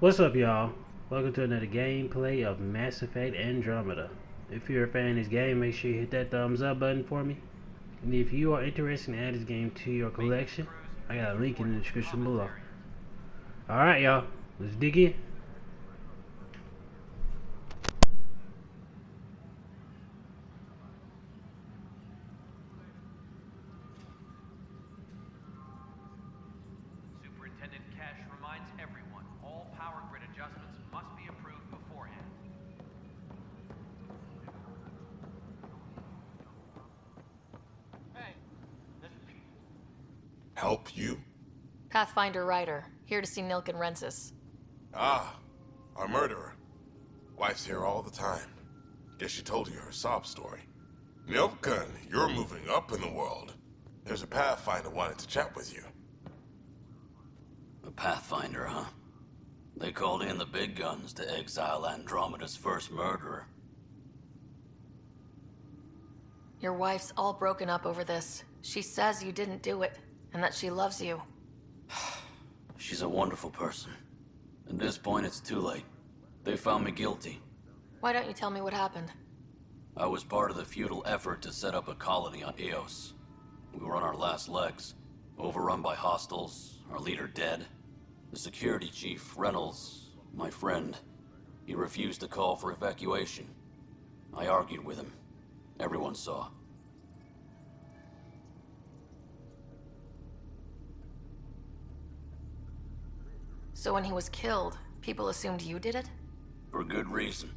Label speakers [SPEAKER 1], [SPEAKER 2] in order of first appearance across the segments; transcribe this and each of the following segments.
[SPEAKER 1] What's up, y'all? Welcome to another gameplay of Mass Effect Andromeda. If you're a fan of this game, make sure you hit that thumbs up button for me. And if you are interested in adding this game to your collection, I got a link in the description below. Alright, y'all. Let's dig in.
[SPEAKER 2] Superintendent Cash reminds everyone, all power grid adjustments must be approved beforehand. Hey, this is Pete.
[SPEAKER 3] Help you?
[SPEAKER 4] Pathfinder Ryder, here to see Nilk and Rensis.
[SPEAKER 3] Ah, our murderer. Wife's here all the time. Guess she told you her sob story. Milken, you're moving up in the world. There's a Pathfinder wanted to chat with you.
[SPEAKER 5] A Pathfinder, huh? They called in the big guns to exile Andromeda's first murderer.
[SPEAKER 4] Your wife's all broken up over this. She says you didn't do it, and that she loves you.
[SPEAKER 5] She's a wonderful person. At this point, it's too late. They found me guilty.
[SPEAKER 4] Why don't you tell me what happened?
[SPEAKER 5] I was part of the futile effort to set up a colony on Eos. We were on our last legs, overrun by hostiles, our leader dead. The security chief, Reynolds, my friend, he refused to call for evacuation. I argued with him. Everyone saw.
[SPEAKER 4] So when he was killed, people assumed you did it?
[SPEAKER 5] For good reason.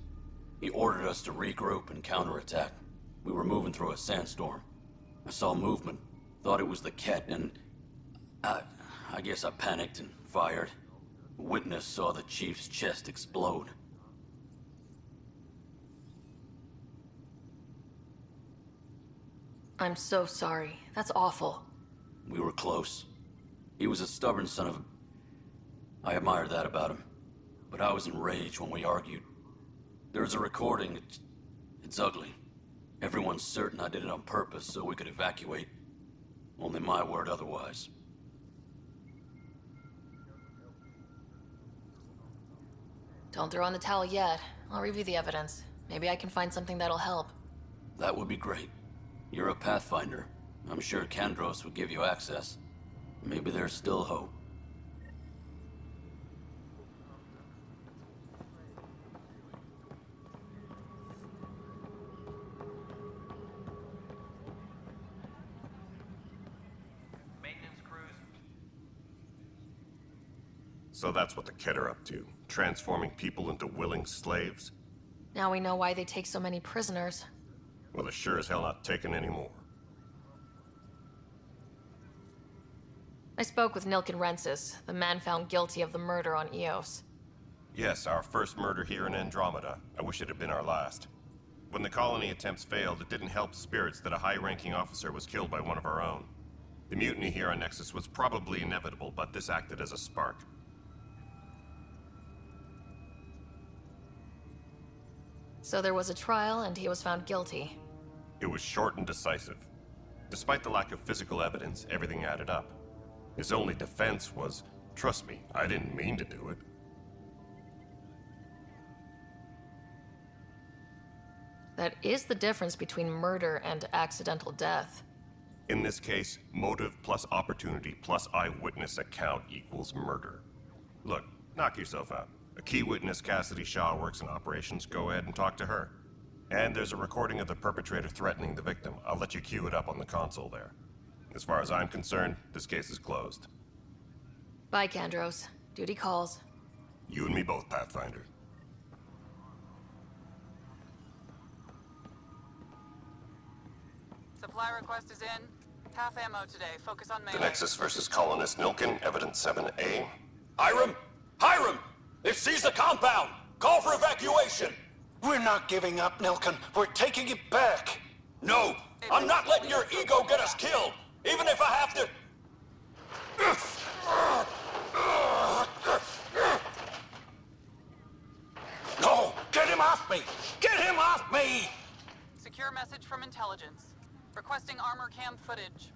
[SPEAKER 5] He ordered us to regroup and counterattack. We were moving through a sandstorm. I saw movement, thought it was the Ket, and I guess I panicked and fired. A witness saw the chief's chest explode.
[SPEAKER 4] I'm so sorry. That's awful.
[SPEAKER 5] We were close. He was a stubborn son of a... I admired that about him. But I was enraged when we argued. There's a recording. It's ugly. Everyone's certain I did it on purpose so we could evacuate. Only my word otherwise.
[SPEAKER 4] Don't throw in the towel yet. I'll review the evidence. Maybe I can find something that'll help.
[SPEAKER 5] That would be great. You're a Pathfinder. I'm sure Kandros would give you access. Maybe there's still hope.
[SPEAKER 2] Maintenance crews.
[SPEAKER 6] So that's what the Ket are up to, transforming people into willing slaves?
[SPEAKER 4] Now we know why they take so many prisoners.
[SPEAKER 6] Well, they're sure as hell not taking any more.
[SPEAKER 4] I spoke with Nilk and Rensis, the man found guilty of the murder on Eos.
[SPEAKER 6] Yes, our first murder here in Andromeda. I wish it had been our last. When the colony attempts failed, it didn't help spirits that a high-ranking officer was killed by one of our own. The mutiny here on Nexus was probably inevitable, but this acted as a spark.
[SPEAKER 4] So there was a trial and he was found guilty.
[SPEAKER 6] It was short and decisive. Despite the lack of physical evidence, everything added up. His only defense was, trust me, I didn't mean to do it.
[SPEAKER 4] That is the difference between murder and accidental death.
[SPEAKER 6] In this case, motive plus opportunity plus eyewitness account equals murder. Look, knock yourself out. A key witness, Cassidy Shaw, works in operations. Go ahead and talk to her. And there's a recording of the perpetrator threatening the victim. I'll let you cue it up on the console there. As far as I'm concerned, this case is closed.
[SPEAKER 4] Bye, Kandros. Duty calls.
[SPEAKER 6] You and me both, Pathfinder.
[SPEAKER 7] Supply request is in. Half ammo today. Focus on
[SPEAKER 6] The
[SPEAKER 7] melee.
[SPEAKER 6] Nexus versus Colonist Nilken, Evidence 7A.
[SPEAKER 8] Hiram! Hiram! They've seized the compound! Call for evacuation!
[SPEAKER 9] We're not giving up, Nilken. We're taking it back.
[SPEAKER 8] No! I'm not letting your ego get us killed! Even if I have to...
[SPEAKER 9] No! Get him off me! Get him off me!
[SPEAKER 7] Secure message from intelligence. Requesting armor cam footage.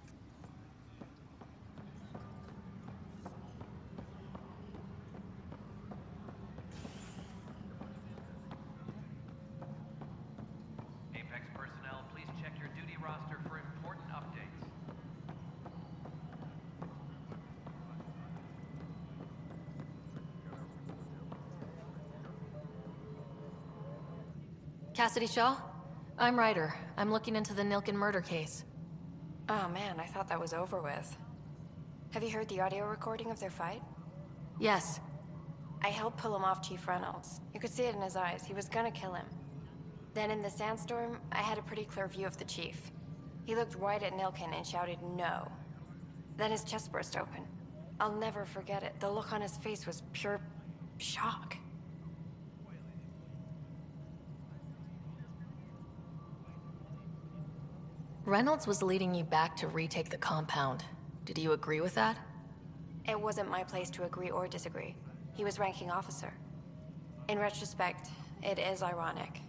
[SPEAKER 4] Cassidy Shaw? I'm Ryder. I'm looking into the Nilkin murder case.
[SPEAKER 10] Oh man, I thought that was over with. Have you heard the audio recording of their fight?
[SPEAKER 4] Yes.
[SPEAKER 10] I helped pull him off Chief Reynolds. You could see it in his eyes. He was gonna kill him. Then in the sandstorm, I had a pretty clear view of the Chief. He looked right at Nilkin and shouted, "No." Then his chest burst open. I'll never forget it. The look on his face was pure shock.
[SPEAKER 4] Reynolds was leading you back to retake the compound. Did you agree with that?
[SPEAKER 10] It wasn't my place to agree or disagree. He was ranking officer. In retrospect, it is ironic.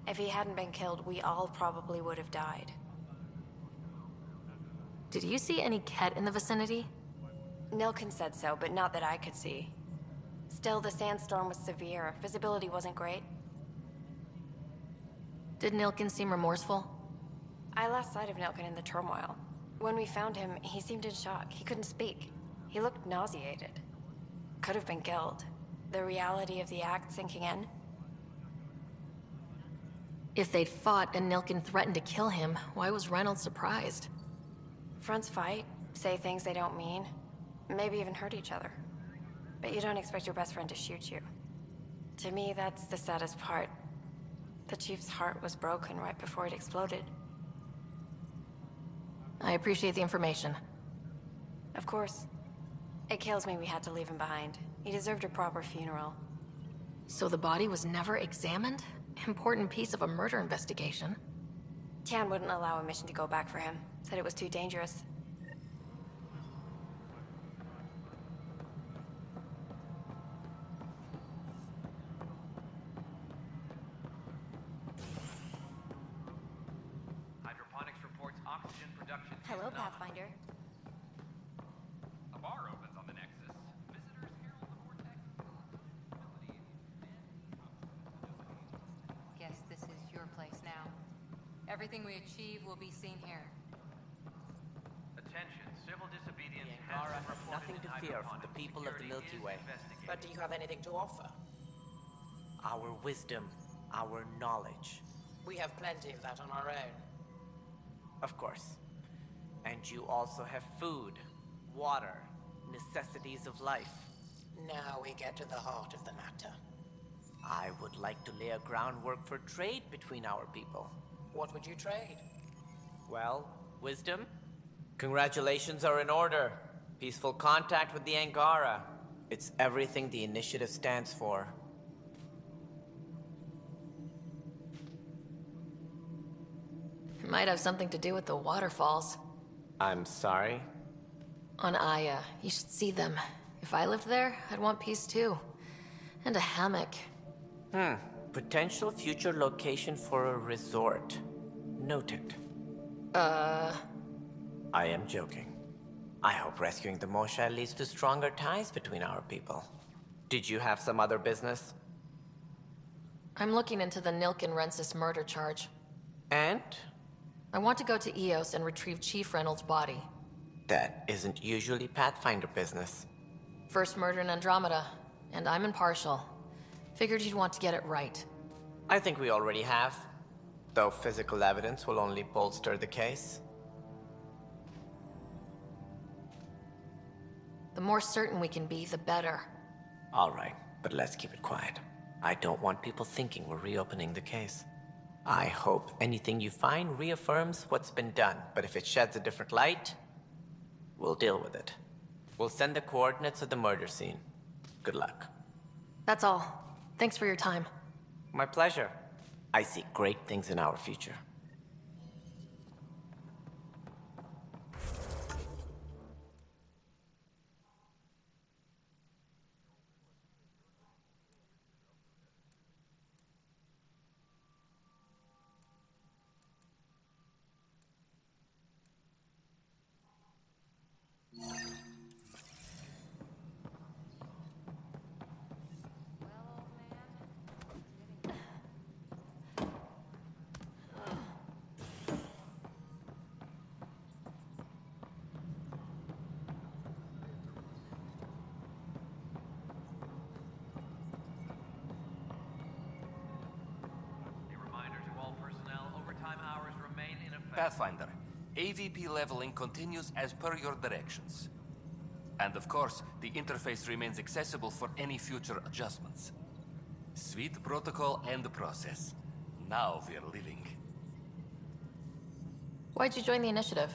[SPEAKER 10] If he hadn't been killed, we all probably would have died.
[SPEAKER 4] Did you see any Ket in the vicinity?
[SPEAKER 10] Nilkin said so, but not that I could see. Still, the sandstorm was severe. Visibility wasn't great.
[SPEAKER 4] Did Nilkin seem remorseful?
[SPEAKER 10] I lost sight of Nilkin in the turmoil. When we found him, he seemed in shock. He couldn't speak. He looked nauseated. Could have been guilt. The reality of the act sinking in.
[SPEAKER 4] If they'd fought and Nilkin threatened to kill him, why was Reynolds surprised?
[SPEAKER 10] Fronts fight, say things they don't mean, maybe even hurt each other. But you don't expect your best friend to shoot you. To me, that's the saddest part. The Chief's heart was broken right before it exploded.
[SPEAKER 4] I appreciate the information.
[SPEAKER 10] Of course. It kills me we had to leave him behind. He deserved a proper funeral.
[SPEAKER 4] So the body was never examined? Important piece of a murder investigation.
[SPEAKER 10] Tian wouldn't allow a mission to go back for him. Said it was too dangerous.
[SPEAKER 2] Hydroponics reports oxygen production.
[SPEAKER 11] Hello, Pathfinder.
[SPEAKER 2] A bar opens on the Nexus. Visitors herald the vortex.
[SPEAKER 11] Guess this is your place now. Everything we achieve will be seen here.
[SPEAKER 2] Attention, civil disobedience
[SPEAKER 12] The Angara has nothing to fear from the people of the Milky Way.
[SPEAKER 13] But do you have anything to offer?
[SPEAKER 12] Our wisdom, our knowledge.
[SPEAKER 13] We have plenty of that on our own.
[SPEAKER 12] Of course. And you also have food, water, necessities of life.
[SPEAKER 13] Now we get to the heart of the matter.
[SPEAKER 12] I would like to lay a groundwork for trade between our people.
[SPEAKER 13] What would you trade?
[SPEAKER 12] Well, wisdom. Congratulations are in order. Peaceful contact with the Angara. It's everything the initiative stands for.
[SPEAKER 4] It might have something to do with the waterfalls.
[SPEAKER 12] I'm sorry?
[SPEAKER 4] On Aya. You should see them. If I lived there, I'd want peace too. And a hammock.
[SPEAKER 12] Potential future location for a resort. Noted. I am joking. I hope rescuing the Moshae leads to stronger ties between our people. Did you have some other business?
[SPEAKER 4] I'm looking into the Nilkin Rensis murder charge.
[SPEAKER 12] And?
[SPEAKER 4] I want to go to Eos and retrieve Chief Reynolds' body.
[SPEAKER 12] That isn't usually Pathfinder business.
[SPEAKER 4] First murder in Andromeda, and I'm impartial. Figured you'd want to get it right.
[SPEAKER 12] I think we already have. Though physical evidence will only bolster the case.
[SPEAKER 4] The more certain we can be, the better.
[SPEAKER 12] All right, but let's keep it quiet. I don't want people thinking we're reopening the case. I hope anything you find reaffirms what's been done, but if it sheds a different light, we'll deal with it. We'll send the coordinates of the murder scene. Good luck.
[SPEAKER 4] That's all. Thanks for your time.
[SPEAKER 12] My pleasure. I see great things in our future.
[SPEAKER 8] Pathfinder, AVP leveling continues as per your directions. And of course, the interface remains accessible for any future adjustments. Sweet protocol and process. Now we're living.
[SPEAKER 4] Why'd you join the initiative?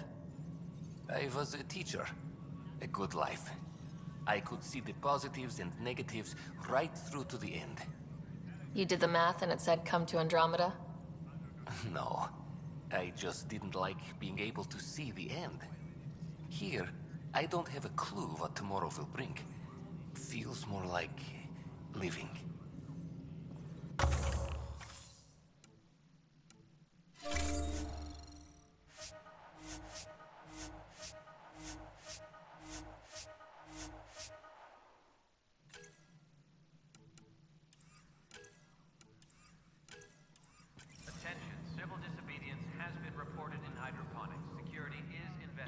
[SPEAKER 8] I was a teacher. A good life. I could see the positives and negatives right through to the end.
[SPEAKER 4] You did the math and it said come to Andromeda?
[SPEAKER 8] No. I just didn't like being able to see the end. Here, I don't have a clue what tomorrow will bring. Feels more like living.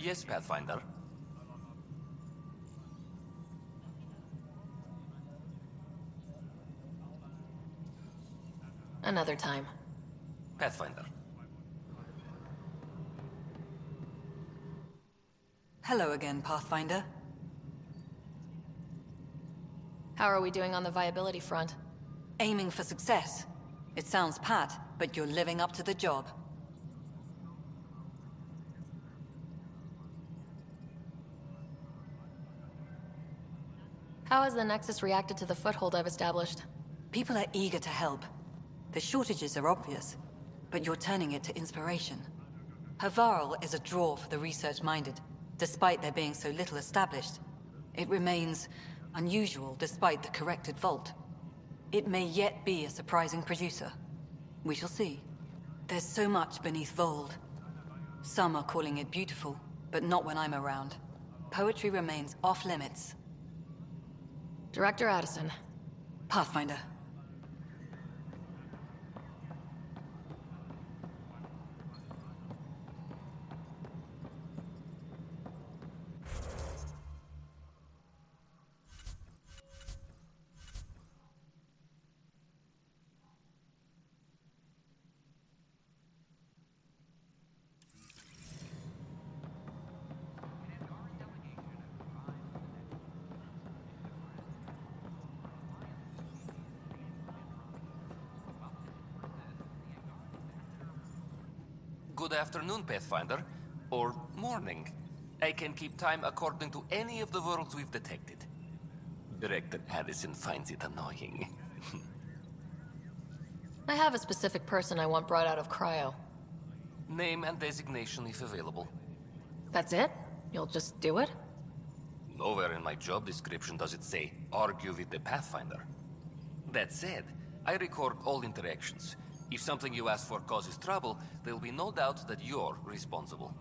[SPEAKER 8] Yes, Pathfinder.
[SPEAKER 4] Another time.
[SPEAKER 8] Pathfinder.
[SPEAKER 14] Hello again, Pathfinder.
[SPEAKER 4] How are we doing on the viability front?
[SPEAKER 14] Aiming for success. It sounds pat, but you're living up to the job.
[SPEAKER 4] How has the Nexus reacted to the foothold I've established?
[SPEAKER 14] People are eager to help. The shortages are obvious, but you're turning it to inspiration. Havarl is a draw for the research-minded, despite there being so little established. It remains unusual despite the corrected vault. It may yet be a surprising producer. We shall see. There's so much beneath Vold. Some are calling it beautiful, but not when I'm around. Poetry remains off-limits.
[SPEAKER 4] Director Addison.
[SPEAKER 14] Pathfinder.
[SPEAKER 8] Good afternoon, Pathfinder. Or morning. I can keep time according to any of the worlds we've detected. Director Addison finds it annoying.
[SPEAKER 4] I have a specific person I want brought out of cryo.
[SPEAKER 8] Name and designation if available.
[SPEAKER 4] That's it? You'll just do it?
[SPEAKER 8] Nowhere in my job description does it say, argue with the Pathfinder. That said, I record all interactions. If something you ask for causes trouble, there'll be no doubt that you're responsible.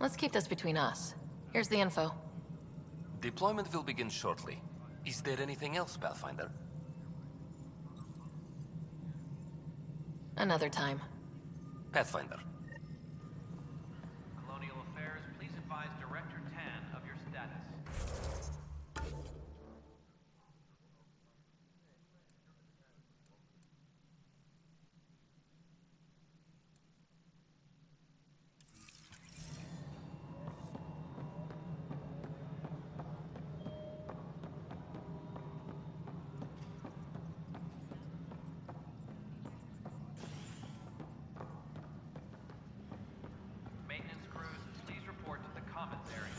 [SPEAKER 4] Let's keep this between us. Here's the info.
[SPEAKER 8] Deployment will begin shortly. Is there anything else, Pathfinder?
[SPEAKER 4] Another time.
[SPEAKER 8] Pathfinder.
[SPEAKER 2] Colonial Affairs, please advise Director Tan of your status. Maintenance crews, please report to the commons area.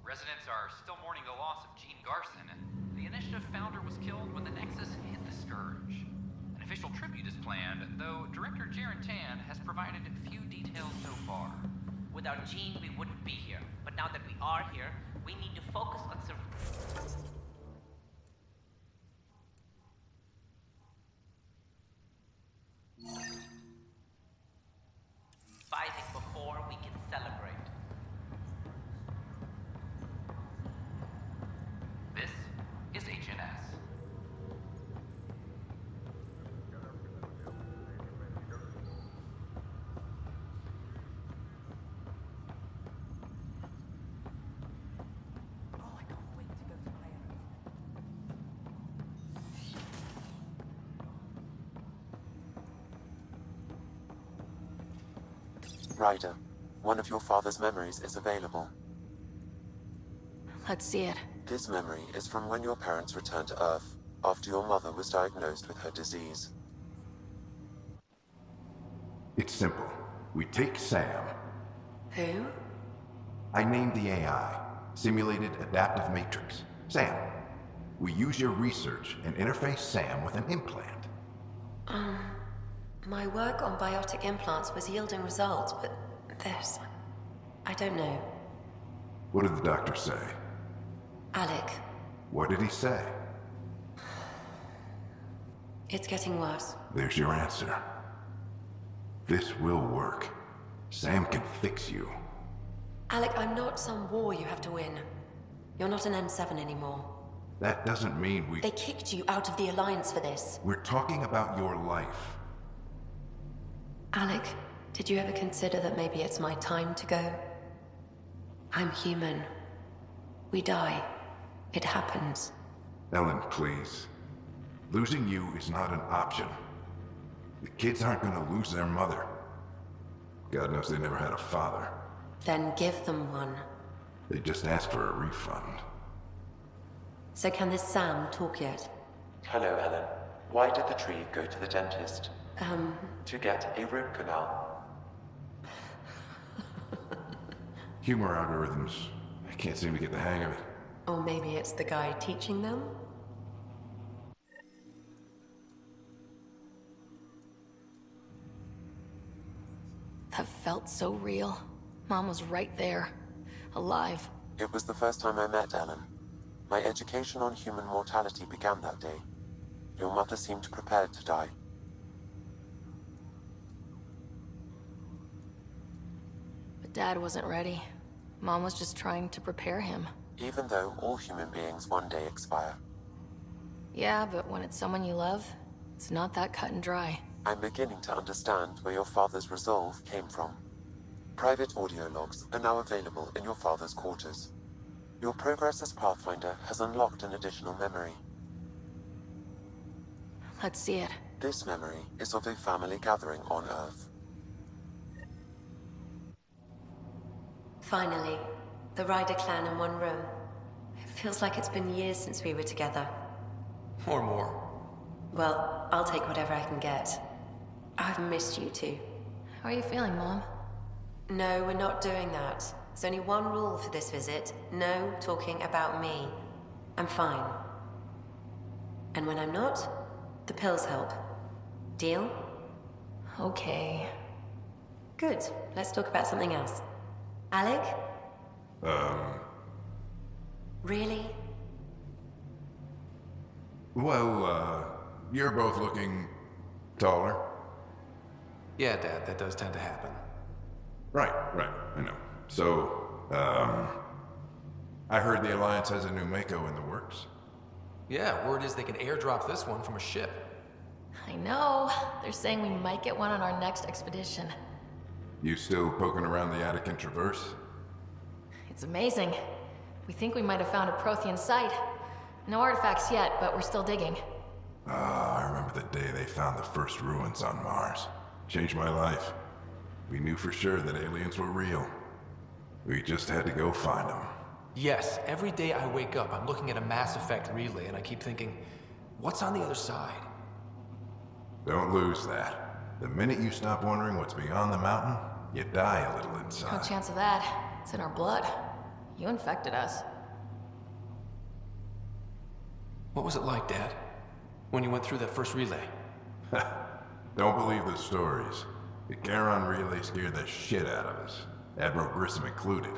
[SPEAKER 2] Residents are still mourning the loss of Gene Garson. The initiative founder was killed when the Nexus hit the Scourge. An official tribute is planned, though Director Jaren Tan has provided few details so far.
[SPEAKER 15] Without Gene, we wouldn't be here. But now that we are here, we need to focus on we can celebrate.
[SPEAKER 2] This is HNS.
[SPEAKER 16] Ryder, one of your father's memories is available.
[SPEAKER 4] Let's see it.
[SPEAKER 16] This memory is from when your parents returned to Earth after your mother was diagnosed with her disease.
[SPEAKER 17] It's simple. We take Sam.
[SPEAKER 4] Who?
[SPEAKER 17] I named the AI, Simulated Adaptive Matrix. Sam. We use your research and interface Sam with an implant.
[SPEAKER 4] My work on biotic implants was yielding results, but this... I don't know.
[SPEAKER 17] What did the doctor say?
[SPEAKER 4] Alec,
[SPEAKER 17] What did he say?
[SPEAKER 4] it's getting worse.
[SPEAKER 17] There's your answer. This will work. Sam can fix you.
[SPEAKER 4] Alec, I'm not some war you have to win. You're not an N7 anymore.
[SPEAKER 17] That doesn't mean we...
[SPEAKER 4] They kicked you out of the Alliance for this.
[SPEAKER 17] We're talking about your life.
[SPEAKER 4] Alec, did you ever consider that maybe it's my time to go? I'm human. We die. It happens.
[SPEAKER 17] Ellen, please. Losing you is not an option. The kids aren't gonna lose their mother. God knows they never had a father.
[SPEAKER 4] Then give them one.
[SPEAKER 17] They just asked for a refund.
[SPEAKER 4] So can this Sam talk yet?
[SPEAKER 16] Hello, Ellen. Why did the tree go to the dentist?
[SPEAKER 4] To
[SPEAKER 16] get a root canal.
[SPEAKER 17] Humor algorithms. I can't seem to get the hang of it.
[SPEAKER 4] Or maybe it's the guy teaching them? That felt so real. Mom was right there. Alive.
[SPEAKER 16] It was the first time I met Ellen. My education on human mortality began that day. Your mother seemed prepared to die.
[SPEAKER 4] But Dad wasn't ready. Mom was just trying to prepare him.
[SPEAKER 16] Even though all human beings one day expire.
[SPEAKER 4] Yeah, but when it's someone you love, it's not that cut and dry.
[SPEAKER 16] I'm beginning to understand where your father's resolve came from. Private audio logs are now available in your father's quarters. Your progress as Pathfinder has unlocked an additional memory.
[SPEAKER 4] Let's see it.
[SPEAKER 16] This memory is of a family gathering on Earth.
[SPEAKER 4] Finally, the Ryder clan in one room. It feels like it's been years since we were together.
[SPEAKER 8] Or more.
[SPEAKER 4] Well, I'll take whatever I can get. I've missed you too. How are you feeling, Mom? No, we're not doing that. There's only one rule for this visit. No talking about me. I'm fine. And when I'm not, the pills help. Deal? Okay. Good. Let's talk about something else. Alec? Really?
[SPEAKER 17] Well, you're both looking taller.
[SPEAKER 18] Yeah, Dad, that does tend to happen.
[SPEAKER 17] Right, I know. So, I heard the Alliance has a new Mako in the works.
[SPEAKER 18] Yeah, word is they can airdrop this one from a ship.
[SPEAKER 4] I know. They're saying we might get one on our next expedition.
[SPEAKER 17] You still poking around the Attican Traverse?
[SPEAKER 4] It's amazing. We think we might have found a Prothean site. No artifacts yet, but we're still digging.
[SPEAKER 17] Ah, I remember the day they found the first ruins on Mars. Changed my life. We knew for sure that aliens were real. We just had to go find them.
[SPEAKER 18] Yes, every day I wake up, I'm looking at a Mass Effect relay and I keep thinking, what's on the other side?
[SPEAKER 17] Don't lose that. The minute you stop wondering what's beyond the mountain, you die a little
[SPEAKER 4] No
[SPEAKER 17] inside.
[SPEAKER 4] chance of that. It's in our blood. You infected us.
[SPEAKER 18] What was it like, Dad? When you went through that first relay?
[SPEAKER 17] Don't believe the stories. The Charon relay scared the shit out of us. Admiral Grissom included.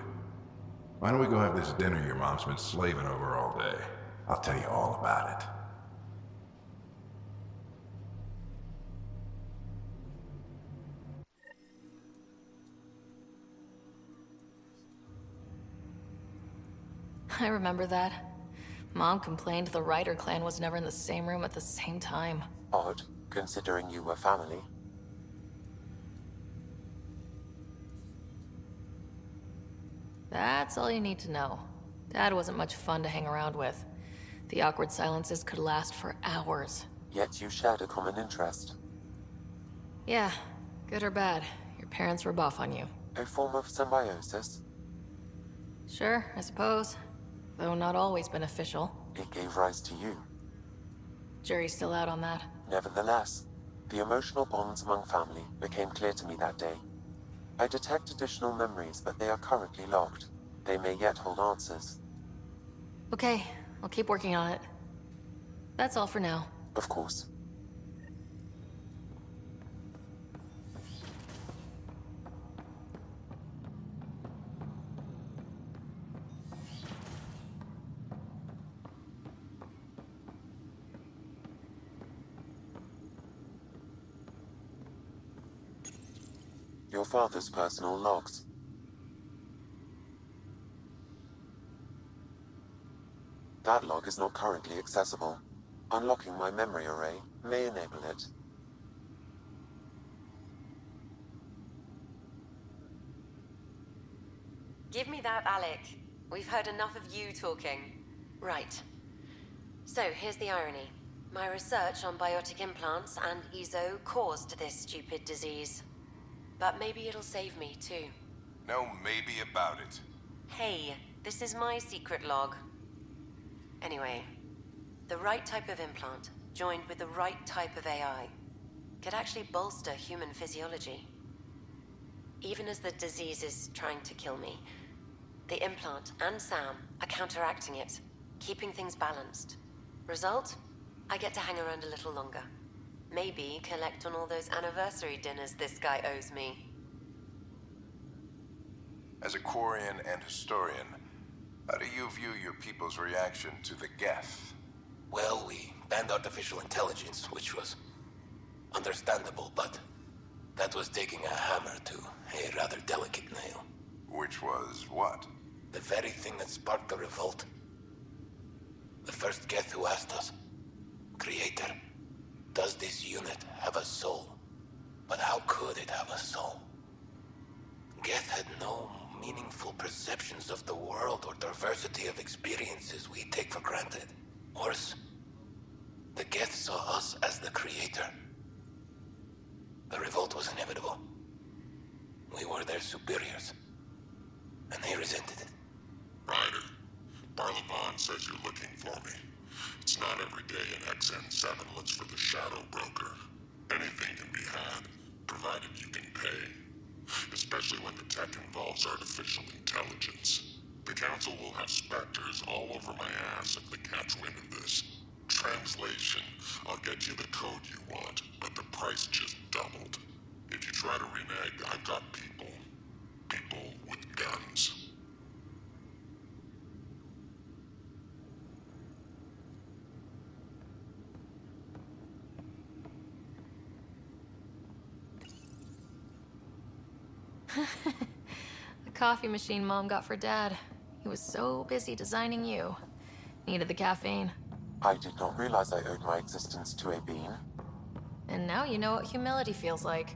[SPEAKER 17] Why don't we go have this dinner your mom's been slaving over all day? I'll tell you all about it.
[SPEAKER 19] I remember that. Mom complained the Ryder clan was never in the same room at the same time.
[SPEAKER 16] Odd, considering you were family.
[SPEAKER 19] That's all you need to know. Dad wasn't much fun to hang around with. The awkward silences could last for hours.
[SPEAKER 16] Yet you shared a common interest.
[SPEAKER 19] Yeah, good or bad, your parents were buff on you.
[SPEAKER 16] A form of symbiosis?
[SPEAKER 19] Sure, I suppose. Though not always beneficial.
[SPEAKER 16] It gave rise to you.
[SPEAKER 19] Jury's still out on that.
[SPEAKER 16] Nevertheless, the emotional bonds among family became clear to me that day. I detect additional memories, but they are currently locked. They may yet hold answers.
[SPEAKER 19] Okay, I'll keep working on it. That's all for now.
[SPEAKER 16] Of course. Your father's personal logs. That log is not currently accessible. Unlocking my memory array may enable it.
[SPEAKER 4] Give me that, Alec. We've heard enough of you talking. Right. So, here's the irony. My research on biotic implants and EZO caused this stupid disease. But maybe it'll save me, too.
[SPEAKER 9] No maybe about it.
[SPEAKER 4] Hey, this is my secret log. Anyway, the right type of implant, joined with the right type of AI, could actually bolster human physiology. Even as the disease is trying to kill me, the implant and Sam are counteracting it, keeping things balanced. Result? I get to hang around a little longer. Maybe collect on all those anniversary dinners this guy owes me.
[SPEAKER 17] As a Quarian and historian, how do you view your people's reaction to the Geth?
[SPEAKER 9] Well, we banned artificial intelligence, which was understandable, but that was taking a hammer to a rather delicate nail.
[SPEAKER 17] Which was what?
[SPEAKER 9] The very thing that sparked the revolt. The first Geth who asked us, Creator, does this unit have a soul? But how could it have a soul? Geth had no meaningful perceptions of the world or diversity of experiences we take for granted. Worse, the Geth saw us as the Creator. The revolt was inevitable. We were their superiors, and they resented it.
[SPEAKER 3] Ryder, Barlavon says you're looking for me. It's not every day an XN7 looks for the Shadow Broker. Anything can be had, provided you can pay. Especially when the tech involves artificial intelligence. The Council will have specters all over my ass if they catch wind of this. Translation, I'll get you the code you want, but the price just doubled. If you try to renege, I've got people. People with guns.
[SPEAKER 19] The coffee machine Mom got for Dad. He was so busy designing you. Needed the caffeine.
[SPEAKER 16] I did not realize I owed my existence to a being.
[SPEAKER 19] And now you know what humility feels like.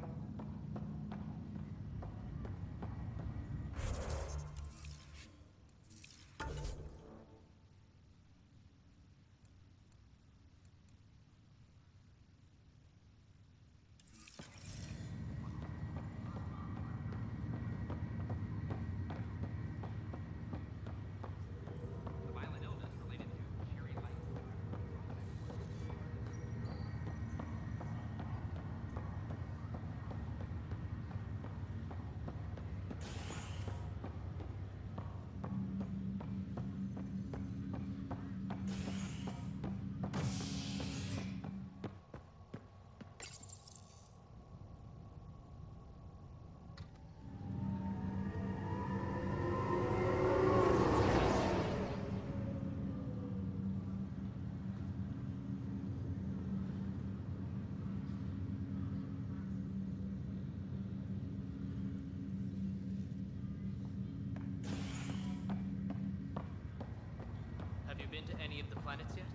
[SPEAKER 7] minutes yet?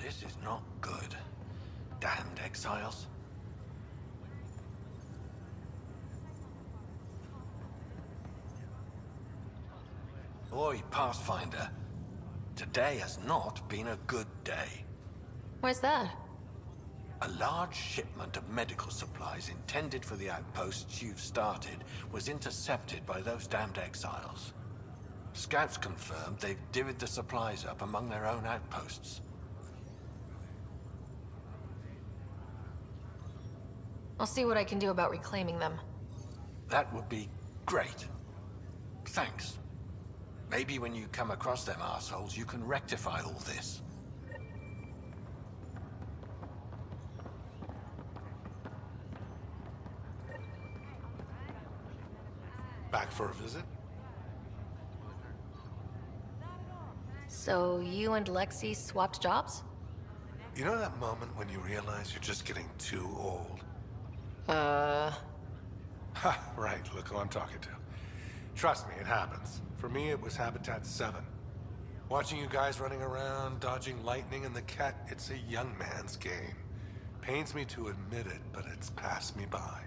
[SPEAKER 9] This is not good. Damned exiles. Oi, Pathfinder. Today has not been a good day.
[SPEAKER 19] Why's that?
[SPEAKER 9] A large shipment of medical supplies intended for the outposts you've started was intercepted by those damned exiles. Scouts confirmed they've divvied the supplies up among their own outposts.
[SPEAKER 19] I'll see what I can do about reclaiming them.
[SPEAKER 9] That would be great. Thanks. Maybe when you come across them assholes, you can rectify all this.
[SPEAKER 20] Back for a visit?
[SPEAKER 19] So you and Lexi swapped jobs?
[SPEAKER 20] You know that moment when you realize you're just getting too old? Ha, right, look who I'm talking to. Trust me, it happens. For me, it was Habitat 7. Watching you guys running around, dodging lightning and the cat, it's a young man's game. Pains me to admit it, but it's passed me by.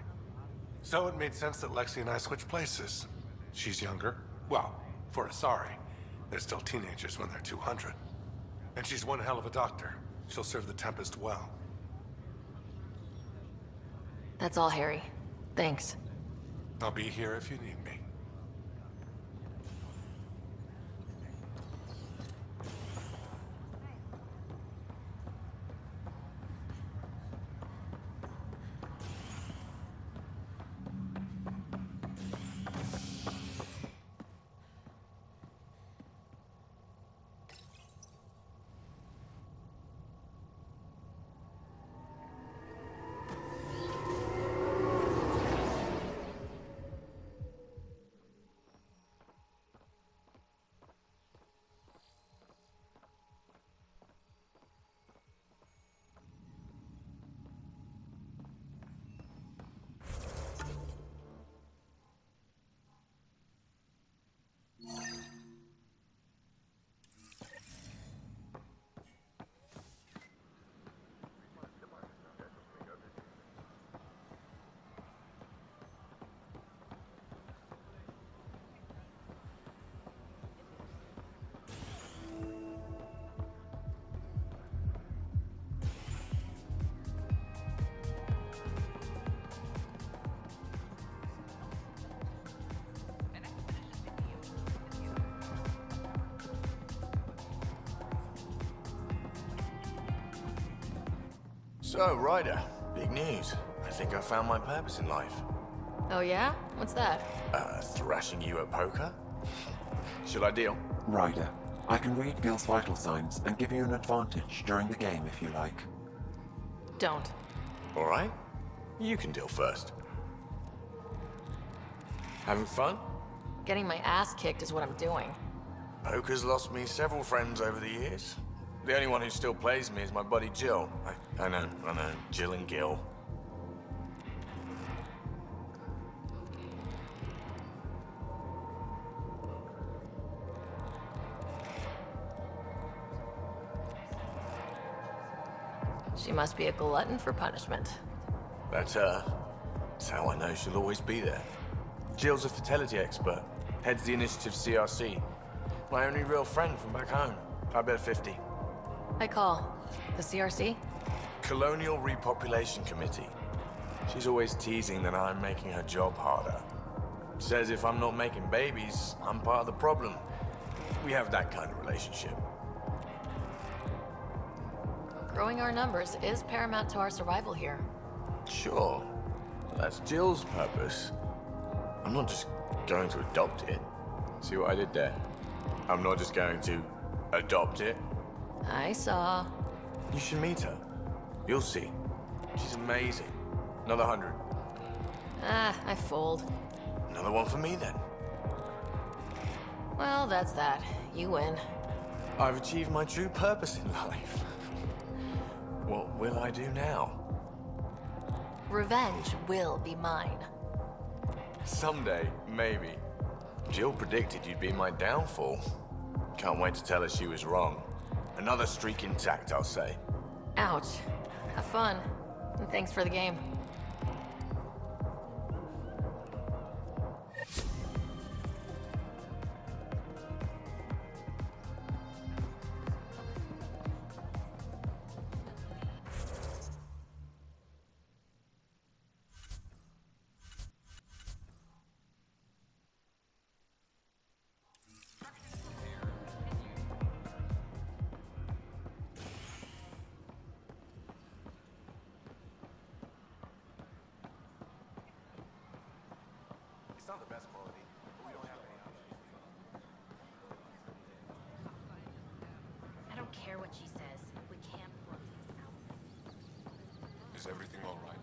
[SPEAKER 20] So it made sense that Lexi and I switched places. She's younger. Well, for Asari. They're still teenagers when they're 200. And she's one hell of a doctor. She'll serve the Tempest well.
[SPEAKER 19] That's all, Harry. Thanks.
[SPEAKER 20] I'll be here if you need me.
[SPEAKER 21] So, Ryder, big news. I think I found my purpose in life.
[SPEAKER 19] Oh yeah? What's that?
[SPEAKER 21] Thrashing you at poker? Shall I deal?
[SPEAKER 16] Ryder, I can read Gil's vital signs and give you an advantage during the game if you like.
[SPEAKER 19] Don't.
[SPEAKER 21] Alright. You can deal first. Having fun?
[SPEAKER 19] Getting my ass kicked is what I'm doing.
[SPEAKER 21] Poker's lost me several friends over the years. The only one who still plays me is my buddy Jill. I know, Jill and Gil.
[SPEAKER 19] She must be a glutton for punishment.
[SPEAKER 21] That's her. That's how I know she'll always be there. Jill's a fertility expert, heads the initiative CRC. My only real friend from back home. I bet 50.
[SPEAKER 19] I call. The CRC?
[SPEAKER 21] Colonial Repopulation Committee. She's always teasing that I'm making her job harder. Says if I'm not making babies, I'm part of the problem. We have that kind of relationship.
[SPEAKER 19] Growing our numbers is paramount to our survival here.
[SPEAKER 21] Sure. That's Jill's purpose. I'm not just going to adopt it. See what I did there? I'm not just going to adopt it.
[SPEAKER 19] I saw.
[SPEAKER 21] You should meet her. You'll see. She's amazing. Another 100.
[SPEAKER 19] I fold.
[SPEAKER 21] Another one for me, then.
[SPEAKER 19] Well, that's that. You win.
[SPEAKER 21] I've achieved my true purpose in life. What will I do now?
[SPEAKER 19] Revenge will be mine.
[SPEAKER 21] Someday, maybe. Jill predicted you'd be my downfall. Can't wait to tell her she was wrong. Another streak intact, I'll say.
[SPEAKER 19] Ouch. Have fun. And thanks for the game.
[SPEAKER 21] It's not the best quality, but we don't have any options.
[SPEAKER 1] I don't care what she says. We can't work this out.
[SPEAKER 3] Is everything all right?